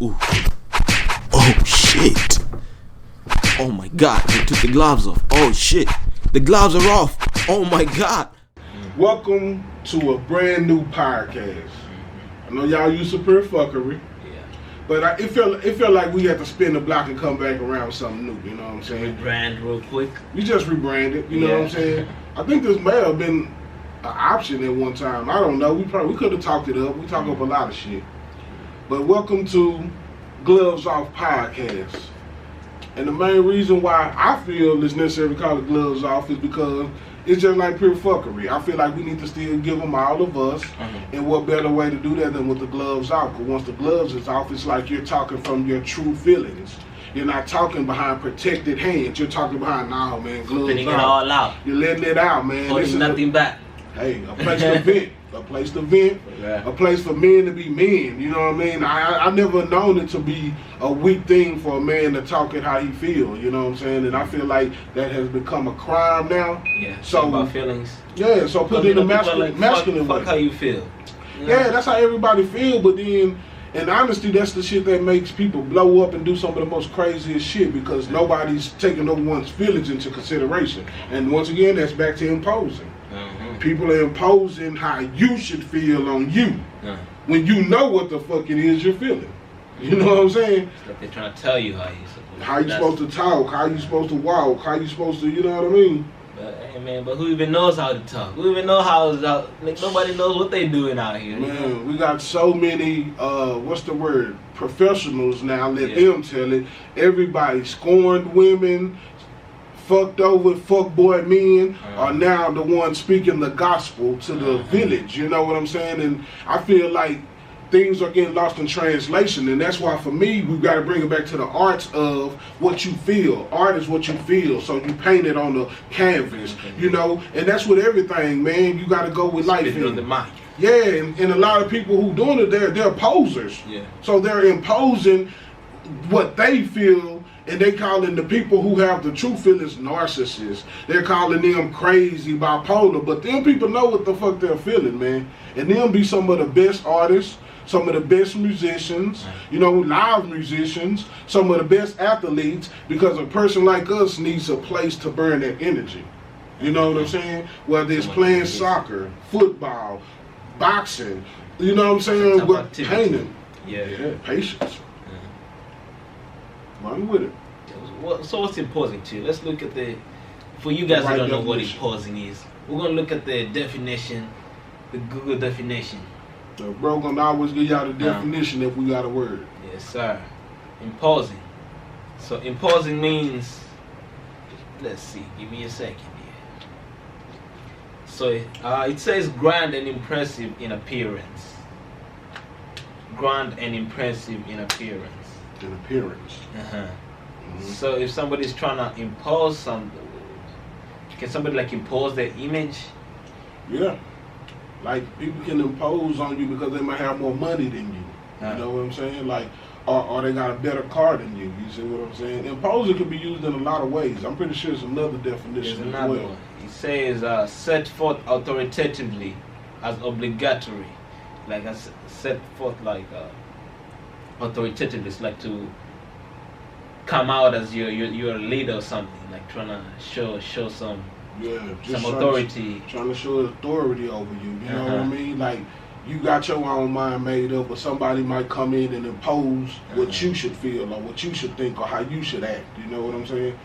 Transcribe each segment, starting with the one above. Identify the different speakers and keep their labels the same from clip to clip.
Speaker 1: Ooh. Oh shit. Oh my god, they took the gloves off. Oh shit. The gloves are off. Oh my god.
Speaker 2: Welcome to a brand new podcast. I know y'all used to pure fuckery. But it felt like we had to spin the block and come back around with something new, you know what I'm saying?
Speaker 3: Rebrand real quick.
Speaker 2: We just rebranded, you know what I'm saying? I think this may have been an option at one time. I don't know. We could have talked it up. We talk up a lot of shit. But welcome to Gloves Off Podcast. And the main reason why I feel it's necessary to call it Gloves Off is because it's just like pure fuckery. I feel like we need to still give them all of us. And what better way to do that than with the gloves off? Because once the gloves is off, it's like you're talking from your true feelings. You're not talking behind protected hands. You're talking behind, nah, man, gloves
Speaker 3: Letting
Speaker 2: off.
Speaker 3: it all out.
Speaker 2: You're letting it out, man.
Speaker 3: Holding nothing back.
Speaker 2: Hey, a place to vent. A place to vent. A place for men to be men. You know what I mean? I never known it to be a weak thing for a man to talk it how he feel. You know what I'm saying? And I feel like that has become a crime now.
Speaker 3: Yeah.
Speaker 2: So
Speaker 3: about feelings.
Speaker 2: Yeah. So put it in the masculine way.
Speaker 3: Fuck how you feel.
Speaker 2: Yeah, that's how everybody feel. But then, in honesty, that's the shit that makes people blow up and do some of the most craziest shit because nobody's taking no one's feelings into consideration. And once again, that's back to imposing. People are imposing how you should feel on you when you know what the fuck it is you're feeling. You know what I'm saying?
Speaker 3: It's like they're trying to tell you how you're
Speaker 2: supposed to talk, how you supposed to walk, how you supposed to, you know what I mean?
Speaker 3: But hey man, but who even knows how to talk? Who even know how it's out? Like nobody knows what they doing out here.
Speaker 2: Man, we got so many what's the word? Professionals now, let them tell it. Everybody scorned women, fucked over fuckboy men are now the ones speaking the gospel to the village. You know what I'm saying? And I feel like things are getting lost in translation, and that's why for me we got to bring it back to the arts of what you feel. Art is what you feel, so you paint it on the canvas, you know, and that's with everything, man. You got to go with life.
Speaker 3: On the mind.
Speaker 2: Yeah, and a lot of people who doing it, they're posers.
Speaker 3: Yeah. So
Speaker 2: they're imposing what they feel. And they calling the people who have the true feelings narcissists. They're calling them crazy, bipolar. But them people know what the fuck they're feeling, man. And them be some of the best artists, some of the best musicians, you know, live musicians, some of the best athletes, because a person like us needs a place to burn that energy. You know what I'm saying? Whether it's playing soccer, football, boxing, you know what I'm saying? With painting. Yeah, patience. Run with it.
Speaker 3: So what's imposing to you? Let's look at for you guys who don't know what imposing is, we're going to look at the definition, the Google definition.
Speaker 2: So bro gonna always give y'all the definition if we got a word.
Speaker 3: Yes, sir. Imposing. So imposing means, let's see, give me a second here. So it says grand and impressive in appearance. Grand and impressive in appearance.
Speaker 2: In appearance.
Speaker 3: So if somebody's trying to impose something, can somebody like impose their image?
Speaker 2: Yeah. Like people can impose on you because they might have more money than you. You know what I'm saying? Like, or they got a better car than you. You see what I'm saying? Imposing can be used in a lot of ways. I'm pretty sure it's another definition as well.
Speaker 3: One. It says set forth authoritatively as obligatory. Like I set forth like authoritatively. It's like to come out as you're a leader or something, like trying to show some authority.
Speaker 2: Trying to show authority over you. You know what I mean? Like you got your own mind made up, but somebody might come in and impose what you should feel or what you should think or how you should act. You know what I'm saying?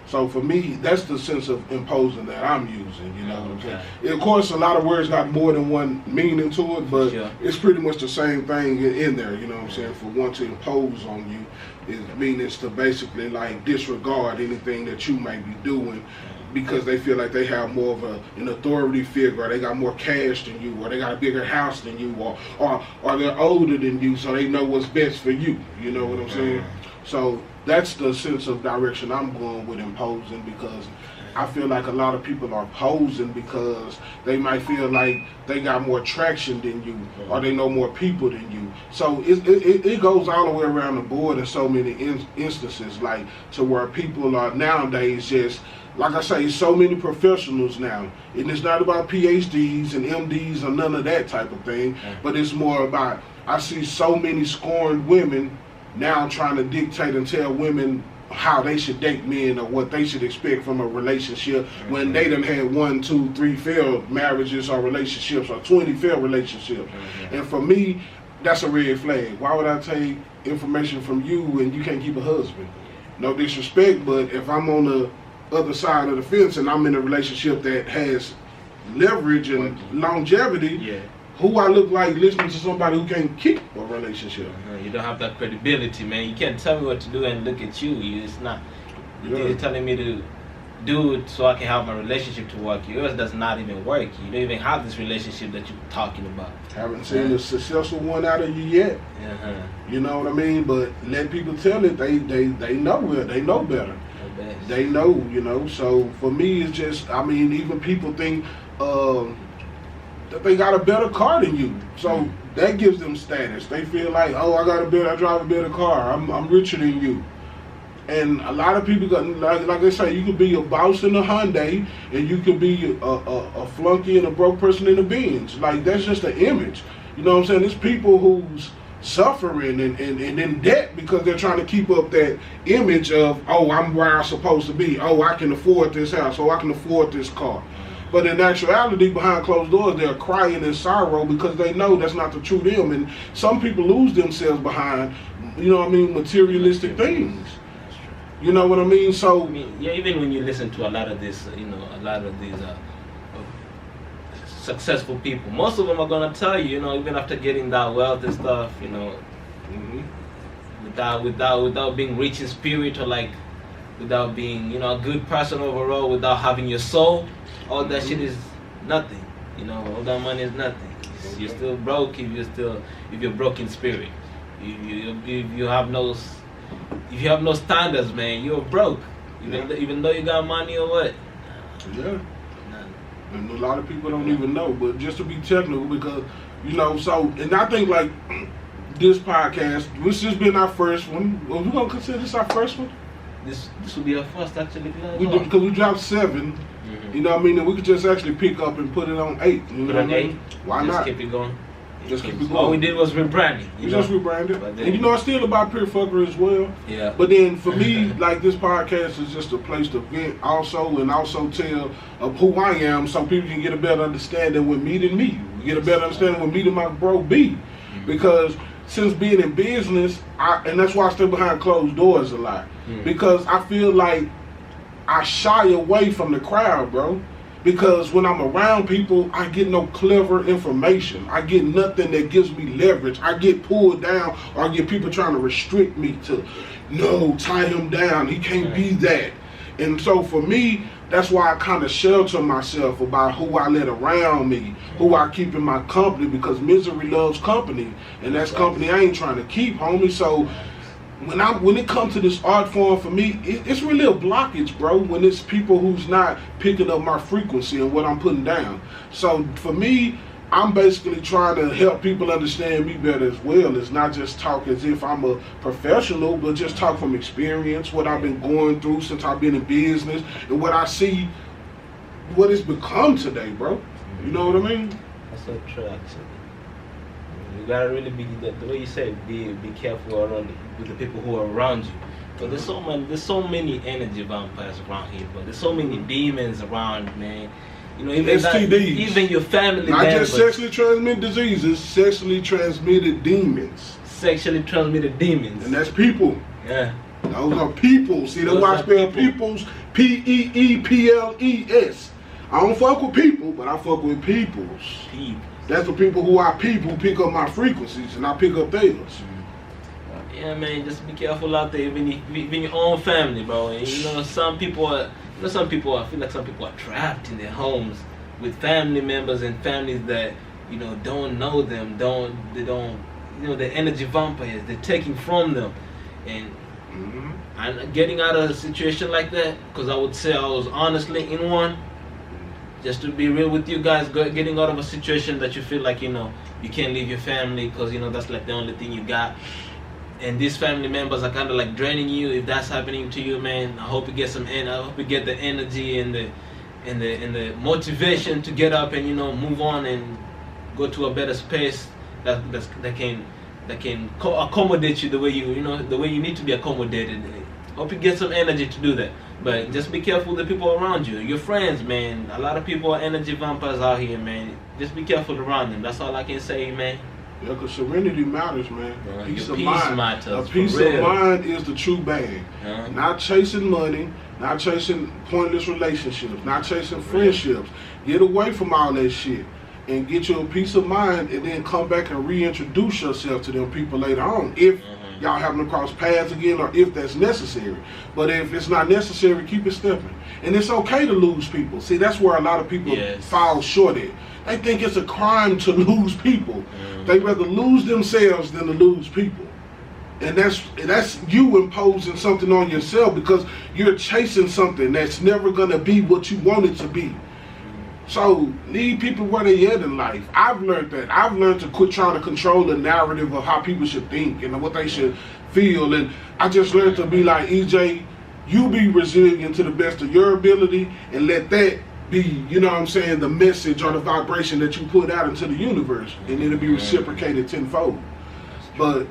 Speaker 2: So for me, that's the sense of imposing that I'm using, you know what I'm saying? Of course, a lot of words got more than one meaning to it, but it's pretty much the same thing in there, you know what I'm saying? For one to impose on you, it means to basically like disregard anything that you may be doing because they feel like they have more of an authority figure, or they got more cash than you, or they got a bigger house than you, or they're older than you, so they know what's best for you, you know what I'm saying? So that's the sense of direction I'm going with imposing, because I feel like a lot of people are posing because they might feel like they got more traction than you, or they know more people than you. So it goes all the way around the board in so many instances, like to where people are nowadays just, like I say, so many professionals now. And it's not about PhDs and MDs or none of that type of thing, but it's more about, I see so many scorned women now trying to dictate and tell women how they should date men or what they should expect from a relationship when they done had 1, 2, 3 failed marriages or relationships or 20 failed relationships. And for me, that's a red flag. Why would I take information from you when you can't keep a husband? No disrespect, but if I'm on the other side of the fence and I'm in a relationship that has leverage and longevity, who I look like listening to somebody who can't keep a relationship?
Speaker 3: You don't have that credibility, man. You can't tell me what to do and look at you. It's not. You're telling me to do it so I can have my relationship to work. Yours does not even work. You don't even have this relationship that you're talking about.
Speaker 2: Haven't seen a successful one out of you yet. You know what I mean? But let people tell it. They know. They know better. They know. You know. So for me, it's just. I mean, even people think. That they got a better car than you, so that gives them status. They feel like, oh, I drive a better car. I'm richer than you. And a lot of people got like I say, you could be a boss in a Hyundai, and you could be a flunky and a broke person in a Benz. Like that's just an image. You know what I'm saying? There's people who's suffering and in debt because they're trying to keep up that image of, oh, I'm where I'm supposed to be. Oh, I can afford this house. Oh, I can afford this car. But in actuality, behind closed doors, they're crying in sorrow because they know that's not the true them. And some people lose themselves behind, you know what I mean, materialistic things. You know what I mean? So,
Speaker 3: even when you listen to a lot of this, a lot of these successful people, most of them are gonna tell you, even after getting that wealth and stuff, without being rich in spirit or like, without being, a good person overall, without having your soul. All that shit is nothing, all that money is nothing. You're still broke if you're broke in spirit. If you have no standards, man, you're broke. Even though you got money or what.
Speaker 2: Yeah. And a lot of people don't even know, but just to be technical, because, so, and I think like this podcast, this has been our first one. Well, we're going to consider this our first one?
Speaker 3: This will be our first actually.
Speaker 2: Because we dropped 7. You know what I mean? And we could just actually pick up and put it on 8. You know what I mean? Why not?
Speaker 3: Just keep it going.
Speaker 2: Just keep it going.
Speaker 3: All we did was rebranding.
Speaker 2: We just rebranded. And it's still about peer fuckery as well.
Speaker 3: Yeah.
Speaker 2: But then for me, like this podcast is just a place to vent also and also tell of who I am so people can get a better understanding with meeting me. Get a better understanding with meeting my bro B. Because since being in business, and that's why I stay behind closed doors a lot. Because I feel like I shy away from the crowd, bro. Because when I'm around people, I get no clever information. I get nothing that gives me leverage. I get pulled down, or I get people trying to restrict me to, no, tie him down. He can't be that. And so for me, that's why I kind of shelter myself about who I let around me, who I keep in my company, because misery loves company. And that's company I ain't trying to keep, homie. So when it comes to this art form, for me, it's really a blockage, bro, when it's people who's not picking up my frequency and what I'm putting down. So for me, I'm basically trying to help people understand me better as well. It's not just talk as if I'm a professional, but just talk from experience, what I've been going through since I've been in business, and what I see, what it's become today, bro. You know what I mean?
Speaker 3: That's so true, actually. You gotta really be, the way you say, be careful with the people who are around you. But there's so many energy vampires around here, but there's so many demons around, man. Even
Speaker 2: STDs.
Speaker 3: Even your family
Speaker 2: not
Speaker 3: members.
Speaker 2: Just sexually transmitted diseases, sexually transmitted demons.
Speaker 3: Sexually transmitted demons.
Speaker 2: And that's people.
Speaker 3: Yeah.
Speaker 2: Those are people. See, that's why I spell peoples, P-E-E-P-L-E-S. I don't fuck with people, but I fuck with peoples.
Speaker 3: People.
Speaker 2: That's the people who pick up my frequencies, and I pick up theirs.
Speaker 3: Yeah, man, just be careful out there, even your own family, bro. And some people I feel like some people are trapped in their homes with family members and families that, don't know them, they're energy vampires, they're taking from them. And I'm getting out of a situation like that, because I would say I was honestly in one. Just to be real with you guys, getting out of a situation that you feel like, you can't leave your family because, that's like the only thing you got. And these family members are kind of like draining you. If that's happening to you, man, I hope you get I hope you get the energy and the motivation to get up and, move on and go to a better space that can that can accommodate you the way the way you need to be accommodated. Hope you get some energy to do that. But just be careful with the people around you. Your friends, man. A lot of people are energy vampires out here, man. Just be careful around them. That's all I can say, man.
Speaker 2: Yeah, because serenity matters, man. Peace of
Speaker 3: peace
Speaker 2: mind.
Speaker 3: matters,
Speaker 2: A peace of mind is the true bag. Not chasing money, not chasing pointless relationships, not chasing friendships. Get away from all that shit and get you a peace of mind, and then come back and reintroduce yourself to them people later on. If y'all happen to cross paths again, or if that's necessary. But if it's not necessary, keep it stepping. And it's okay to lose people. See, that's where a lot of people fall short at. They think it's a crime to lose people. They rather lose themselves than to lose people. And that's you imposing something on yourself, because you're chasing something that's never gonna be what you want it to be. So leave people where they at in life. I've learned that. I've learned to quit trying to control the narrative of how people should think and what they should feel. And I just learned to be like, EJ, you be resilient to the best of your ability, and let that be, you know what I'm saying, the message or the vibration that you put out into the universe, and it'll be reciprocated tenfold. But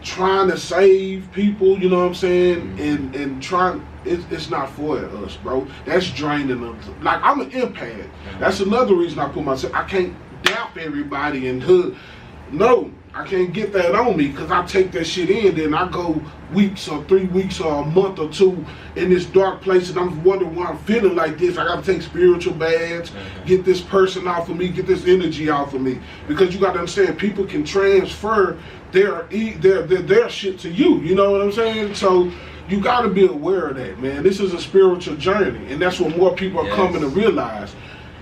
Speaker 2: trying to save people, you know what I'm saying, and trying, it's not for us, bro. That's draining us. Like, I'm an empath. That's another reason I put myself, I can't doubt everybody and hood. No, I can't get that on me, because I take that shit in, then I go weeks or 3 weeks or a month or two in this dark place, and I'm wondering why I'm feeling like this. I gotta take spiritual baths, get this person off of me, get this energy off of me. Because you gotta understand, people can transfer their shit to you, you know what I'm saying? So you gotta be aware of that, man. This is a spiritual journey, and that's what more people are coming to realize.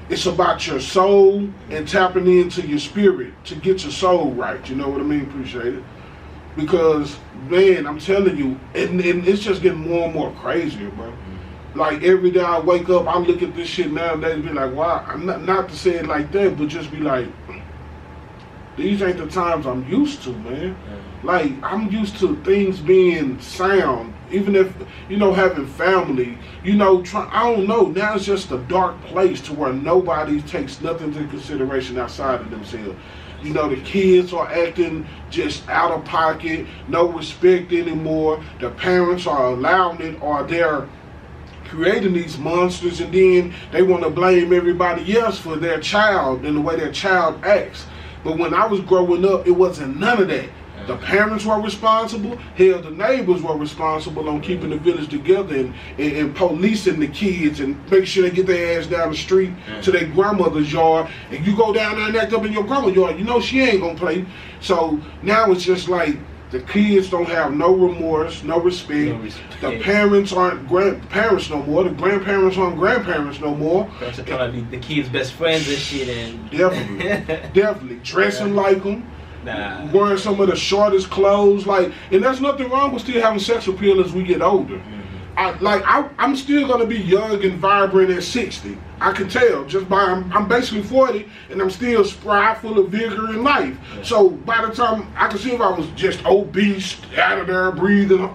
Speaker 2: It's about your soul and tapping into your spirit to get your soul right. You know what I mean? Appreciate it. Because, man, I'm telling you, and it's just getting more and more crazier, bro. Like, every day I wake up, I look at this shit nowadays and be like, wow. I'm not to say it like that, but just be like, these ain't the times I'm used to, man. Like, I'm used to things being sound, even if, you know, having family, you know, I don't know, now it's just a dark place to where nobody takes nothing into consideration outside of themselves. You know, the kids are acting just out of pocket, no respect anymore. The parents are allowing it, or they're creating these monsters, and then they want to blame everybody else for their child and the way their child acts. But when I was growing up, it wasn't none of that. The parents were responsible. Hell, the neighbors were responsible on keeping the village together and policing the kids and make sure they get their ass down the street to their grandmother's yard. And you go down there and act up in your grandma's yard, you know she ain't gonna play. So now it's just like the kids don't have no remorse, no respect. The parents aren't grandparents no more. The grandparents aren't grandparents no more.
Speaker 3: Parents are trying to be the kids' best friends and shit. And
Speaker 2: definitely dressing like them. Wearing some of the shortest clothes, like, and there's nothing wrong with still having sex appeal as we get older. I'm still gonna be young and vibrant at 60. I can tell just by I'm basically 40 and I'm still spry, full of vigor and life. So by the time I can see if I was just obese, out of there breathing,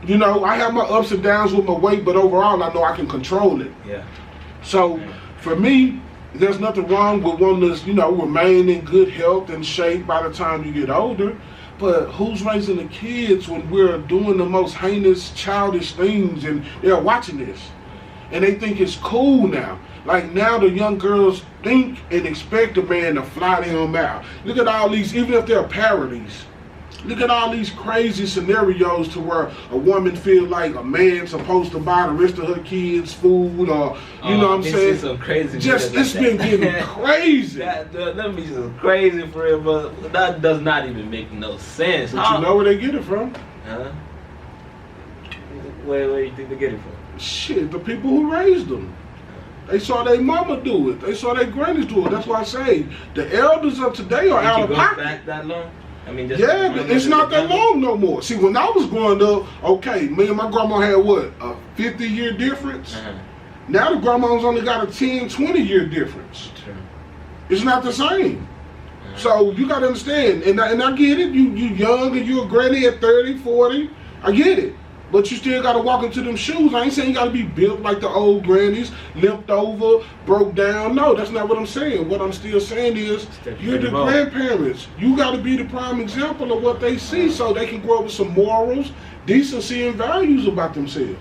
Speaker 2: you know, I have my ups and downs with my weight, but overall I know I can control it. So for me, there's nothing wrong with wanting to, you know, remain in good health and shape by the time you get older. But who's raising the kids when we're doing the most heinous, childish things and they're watching this? And they think it's cool now. Like, now the young girls think and expect a man to fly them out. Look at all these, even if they're parodies, look at all these crazy scenarios to where a woman feel like a man's supposed to buy the rest of her kids food, or you know what I'm saying?
Speaker 3: Some crazy
Speaker 2: just it's been getting crazy.
Speaker 3: That be some crazy for real, but that does not even make no sense.
Speaker 2: But you know where they get it from?
Speaker 3: Where do you think they get it from?
Speaker 2: Shit, the people who raised them. They saw their mama do it. They saw their grannies do it. That's why I say the elders of today are out of pocket.
Speaker 3: Back that long? I mean,
Speaker 2: yeah, it's not that long no more. See, when I was growing up, okay, me and my grandma had what, a 50-year difference? Now the grandma's only got a 10, 20-year difference. It's not the same. So you got to understand, and I get it. You young and you a granny at 30, 40. I get it. But you still gotta walk into them shoes. I ain't saying you gotta be built like the old grannies, limped over, broke down. No, that's not what I'm saying. What I'm still saying is, you're the grandparents. You gotta be the prime example of what they see so they can grow up with some morals, decency, and values about themselves.